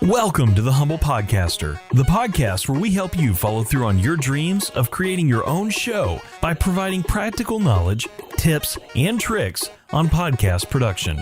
Welcome to The Humble Podcaster, the podcast where we help you follow through on your dreams of creating your own show by providing practical knowledge, tips, and tricks on podcast production.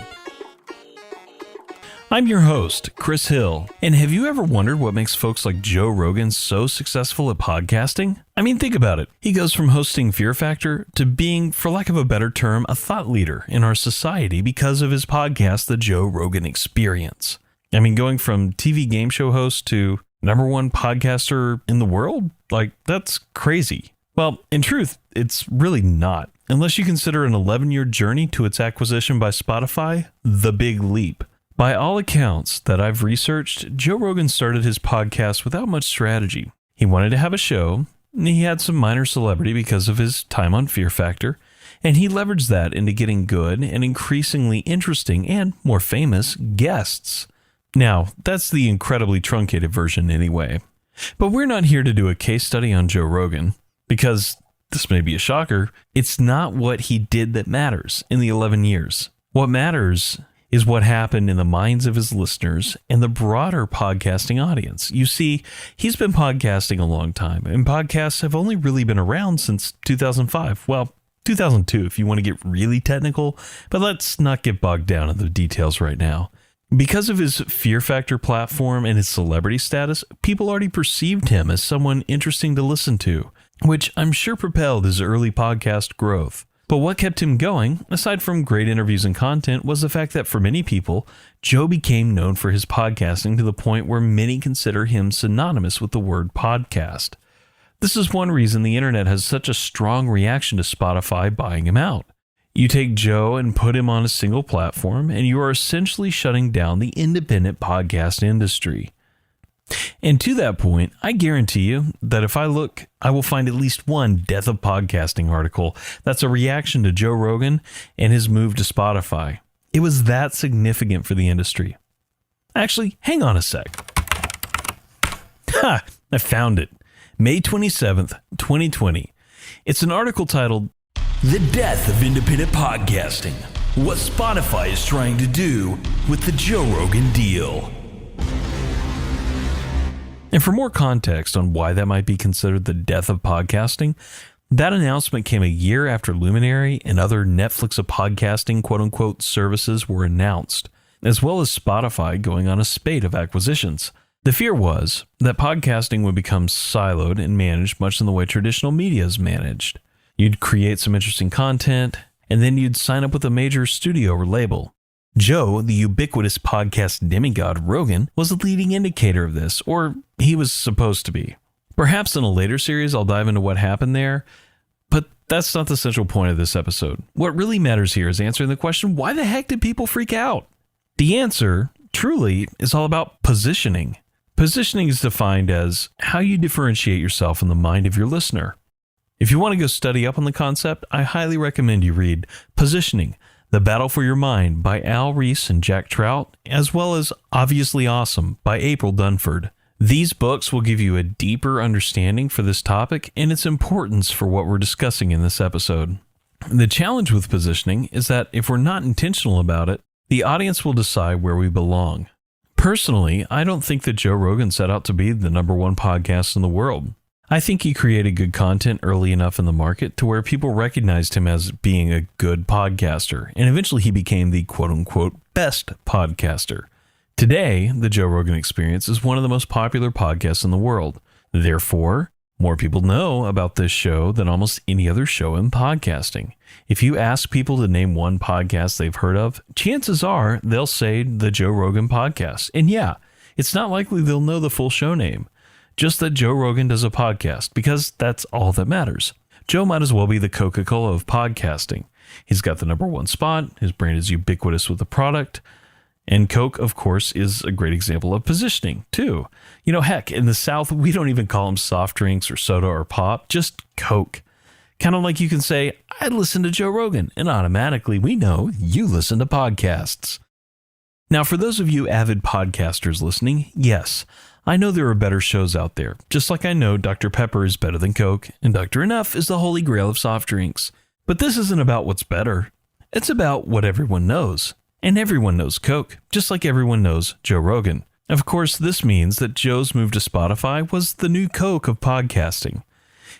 I'm your host, Chris Hill, and have you ever wondered what makes folks like Joe Rogan so successful at podcasting? I mean, think about it. He goes from hosting Fear Factor to being, for lack of a better term, a thought leader in our society because of his podcast, The Joe Rogan Experience. I mean, going from TV game show host to #1 podcaster in the world? Like, that's crazy. Well, in truth, it's really not, unless you consider an 11-year journey to its acquisition by Spotify, the big leap. By all accounts that I've researched, Joe Rogan started his podcast without much strategy. He wanted to have a show, and he had some minor celebrity because of his time on Fear Factor, and he leveraged that into getting good and increasingly interesting and more famous guests. Now, that's the incredibly truncated version anyway. But we're not here to do a case study on Joe Rogan, because, this may be a shocker, it's not what he did that matters in the 11 years. What matters is what happened in the minds of his listeners and the broader podcasting audience. You see, he's been podcasting a long time, and podcasts have only really been around since 2005. Well, 2002 if you want to get really technical, but let's not get bogged down in the details right now. Because of his Fear Factor platform and his celebrity status, people already perceived him as someone interesting to listen to, which I'm sure propelled his early podcast growth. But what kept him going, aside from great interviews and content, was the fact that for many people, Joe became known for his podcasting to the point where many consider him synonymous with the word podcast. This is one reason the internet has such a strong reaction to Spotify buying him out. You take Joe and put him on a single platform, and you are essentially shutting down the independent podcast industry. And to that point, I guarantee you that if I look, I will find at least one Death of Podcasting article that's a reaction to Joe Rogan and his move to Spotify. It was that significant for the industry. Actually, hang on a sec. Ha! I found it. May 27th, 2020. It's an article titled, "The Death of Independent Podcasting. What Spotify is Trying to Do with the Joe Rogan Deal." And for more context on why that might be considered the death of podcasting, that announcement came a year after Luminary and other Netflix of podcasting quote-unquote services were announced, as well as Spotify going on a spate of acquisitions. The fear was that podcasting would become siloed and managed much in the way traditional media is managed. You'd create some interesting content, and then you'd sign up with a major studio or label. Joe, the ubiquitous podcast demigod Rogan, was a leading indicator of this, or he was supposed to be. Perhaps in a later series I'll dive into what happened there, but that's not the central point of this episode. What really matters here is answering the question, why the heck did people freak out? The answer, truly, is all about positioning. Positioning is defined as how you differentiate yourself in the mind of your listener. If you want to go study up on the concept, I highly recommend you read Positioning, The Battle for Your Mind by Al Reese and Jack Trout, as well as Obviously Awesome by April Dunford. These books will give you a deeper understanding for this topic and its importance for what we're discussing in this episode. The challenge with positioning is that if we're not intentional about it, the audience will decide where we belong. Personally, I don't think that Joe Rogan set out to be the #1 podcast in the world. I think he created good content early enough in the market to where people recognized him as being a good podcaster, and eventually he became the quote-unquote best podcaster. Today, the Joe Rogan Experience is one of the most popular podcasts in the world. Therefore, more people know about this show than almost any other show in podcasting. If you ask people to name one podcast they've heard of, chances are they'll say the Joe Rogan Podcast. And yeah, it's not likely they'll know the full show name. Just that Joe Rogan does a podcast, because that's all that matters. Joe might as well be the Coca-Cola of podcasting. He's got the #1 spot, his brand is ubiquitous with the product, and Coke, of course, is a great example of positioning, too. You know, heck, in the South, we don't even call them soft drinks or soda or pop, just Coke. Kind of like you can say, I listen to Joe Rogan, and automatically we know you listen to podcasts. Now, for those of you avid podcasters listening, yes, I know there are better shows out there, just like I know Dr. Pepper is better than Coke, and Dr. Enough is the holy grail of soft drinks. But this isn't about what's better. It's about what everyone knows. And everyone knows Coke, just like everyone knows Joe Rogan. Of course, this means that Joe's move to Spotify was the new Coke of podcasting.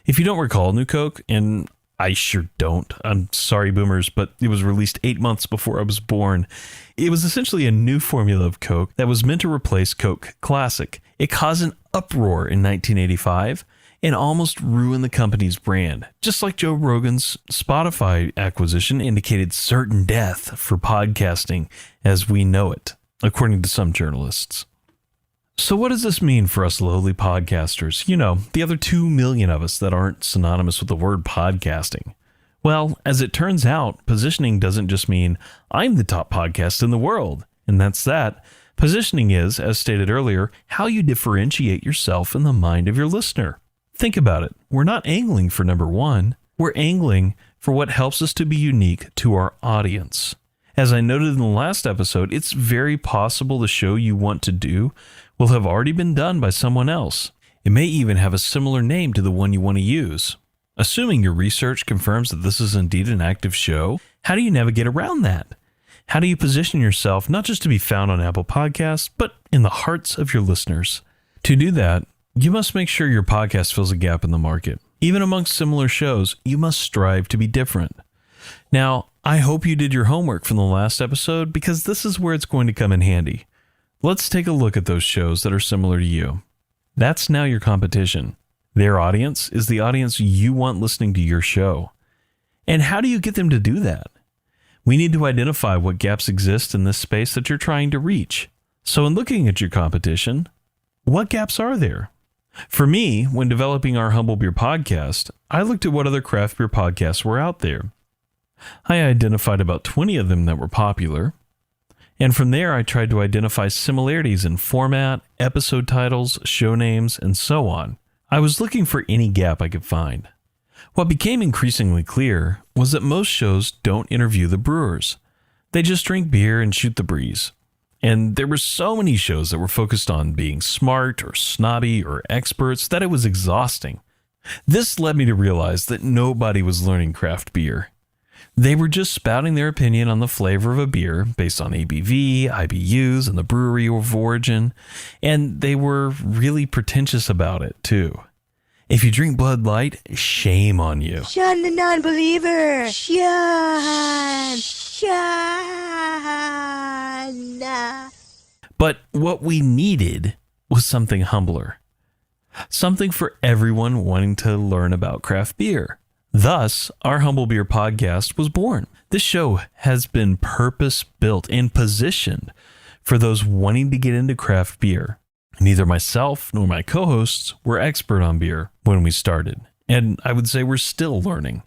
If you don't recall New Coke, and I sure don't, I'm sorry boomers, but it was released 8 months before I was born. It was essentially a new formula of Coke that was meant to replace Coke Classic. It caused an uproar in 1985 and almost ruined the company's brand, just like Joe Rogan's Spotify acquisition indicated certain death for podcasting as we know it, according to some journalists. So what does this mean for us lowly podcasters? You know, the other 2 million of us that aren't synonymous with the word podcasting. Well, as it turns out, positioning doesn't just mean I'm the top podcast in the world, and that's that. Positioning is, as stated earlier, how you differentiate yourself in the mind of your listener. Think about it. We're not angling for number one. We're angling for what helps us to be unique to our audience. As I noted in the last episode, it's very possible the show you want to do will have already been done by someone else. It may even have a similar name to the one you want to use. Assuming your research confirms that this is indeed an active show, how do you navigate around that? How do you position yourself not just to be found on Apple Podcasts, but in the hearts of your listeners? To do that, you must make sure your podcast fills a gap in the market. Even amongst similar shows, you must strive to be different. Now, I hope you did your homework from the last episode because this is where it's going to come in handy. Let's take a look at those shows that are similar to you. That's now your competition. Their audience is the audience you want listening to your show. And how do you get them to do that? We need to identify what gaps exist in this space that you're trying to reach. So in looking at your competition, what gaps are there? For me, when developing our Humble Beer podcast, I looked at what other craft beer podcasts were out there. I identified about 20 of them that were popular. And from there, I tried to identify similarities in format, episode titles, show names, and so on. I was looking for any gap I could find. What became increasingly clear was that most shows don't interview the brewers. They just drink beer and shoot the breeze. And there were so many shows that were focused on being smart or snobby or experts that it was exhausting. This led me to realize that nobody was learning craft beer. They were just spouting their opinion on the flavor of a beer based on ABV, IBUs, and the brewery of origin, and they were really pretentious about it, too. If you drink Bud Light, shame on you. Shun the non-believer! Shun! But what we needed was something humbler. Something for everyone wanting to learn about craft beer. Thus, our Humble Beer podcast was born. This show has been purpose-built and positioned for those wanting to get into craft beer. Neither myself nor my co-hosts were expert on beer when we started, and I would say we're still learning.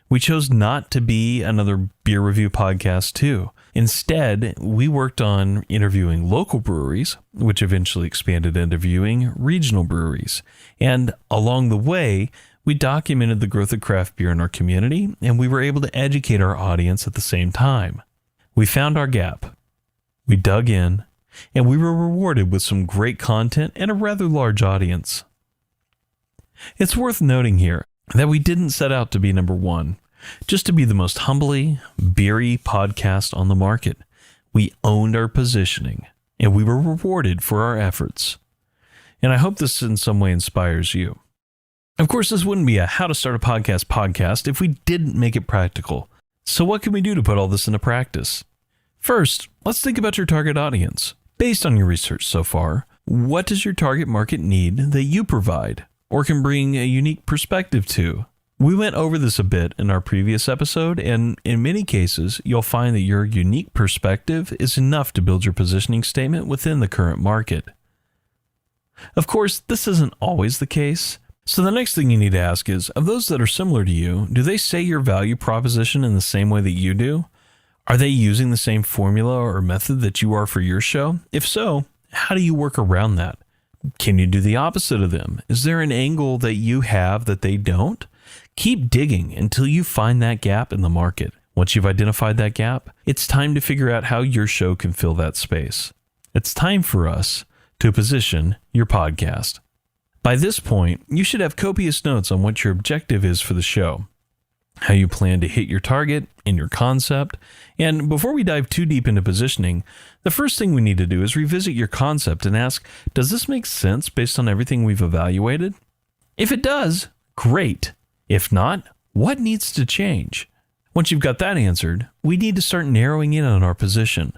We chose not to be another beer review podcast too. Instead, we worked on interviewing local breweries, which eventually expanded into interviewing regional breweries. And along the way, we documented the growth of craft beer in our community, and we were able to educate our audience at the same time. We found our gap. We dug in, and we were rewarded with some great content and a rather large audience. It's worth noting here that we didn't set out to be number one, just to be the most humbly beery podcast on the market. We owned our positioning, and we were rewarded for our efforts. And I hope this in some way inspires you. Of course, this wouldn't be a How to Start a podcast if we didn't make it practical. So what can we do to put all this into practice? First, let's think about your target audience. Based on your research so far, what does your target market need that you provide or can bring a unique perspective to? We went over this a bit in our previous episode, and in many cases, you'll find that your unique perspective is enough to build your positioning statement within the current market. Of course, this isn't always the case. So the next thing you need to ask is, of those that are similar to you, do they say your value proposition in the same way that you do? Are they using the same formula or method that you are for your show? If so, how do you work around that? Can you do the opposite of them? Is there an angle that you have that they don't? Keep digging until you find that gap in the market. Once you've identified that gap, it's time to figure out how your show can fill that space. It's time for us to position your podcast. By this point, you should have copious notes on what your objective is for the show. how you plan to hit your target and your concept. And before we dive too deep into positioning, the first thing we need to do is revisit your concept and ask, does this make sense based on everything we've evaluated? If it does, great. If not, what needs to change? Once you've got that answered, we need to start narrowing in on our position.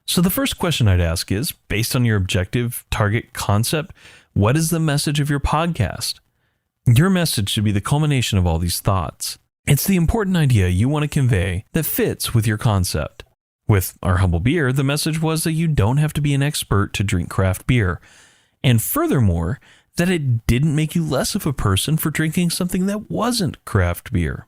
So the first question I'd ask is, based on your objective, target, concept, what is the message of your podcast? Your message should be the culmination of all these thoughts. It's the important idea you want to convey that fits with your concept. With Our Humble Beer, the message was that you don't have to be an expert to drink craft beer. And furthermore, that it didn't make you less of a person for drinking something that wasn't craft beer.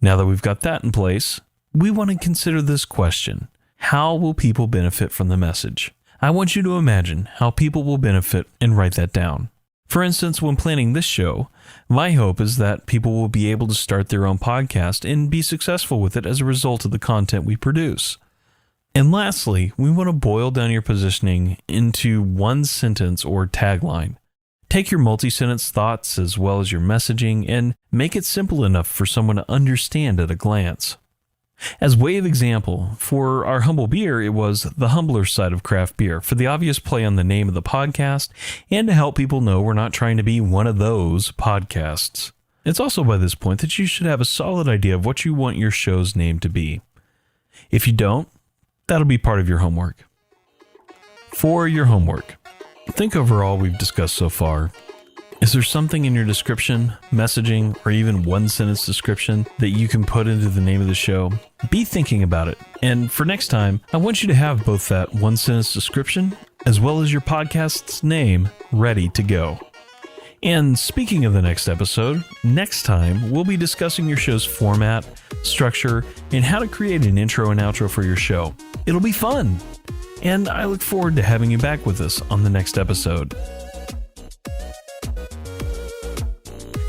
Now that we've got that in place, we want to consider this question. How will people benefit from the message? I want you to imagine how people will benefit and write that down. For instance, when planning this show, my hope is that people will be able to start their own podcast and be successful with it as a result of the content we produce. And lastly, we want to boil down your positioning into one sentence or tagline. Take your multi-sentence thoughts as well as your messaging and make it simple enough for someone to understand at a glance. As way of example, for Our Humble Beer, it was the humbler side of craft beer for the obvious play on the name of the podcast and to help people know we're not trying to be one of those podcasts. It's also by this point that you should have a solid idea of what you want your show's name to be. If you don't, that'll be part of your homework. For your homework, think over all we've discussed so far. Is there something in your description, messaging, or even one-sentence description that you can put into the name of the show? Be thinking about it. And for next time, I want you to have both that one-sentence description as well as your podcast's name ready to go. And speaking of the next episode, next time we'll be discussing your show's format, structure, and how to create an intro and outro for your show. It'll be fun! And I look forward to having you back with us on the next episode.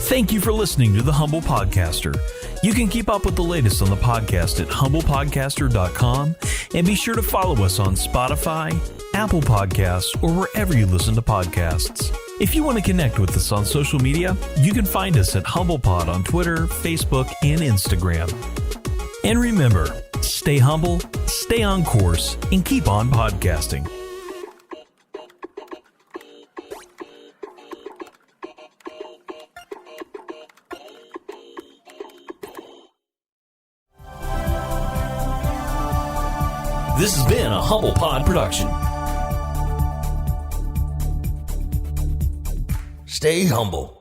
Thank you for listening to The Humble Podcaster. You can keep up with the latest on the podcast at humblepodcaster.com and be sure to follow us on Spotify, Apple Podcasts, or wherever you listen to podcasts. If you want to connect with us on social media, you can find us at HumblePod on Twitter, Facebook, and Instagram. And remember, stay humble, stay on course, and keep on podcasting. This has been a Humble Pod production. Stay humble.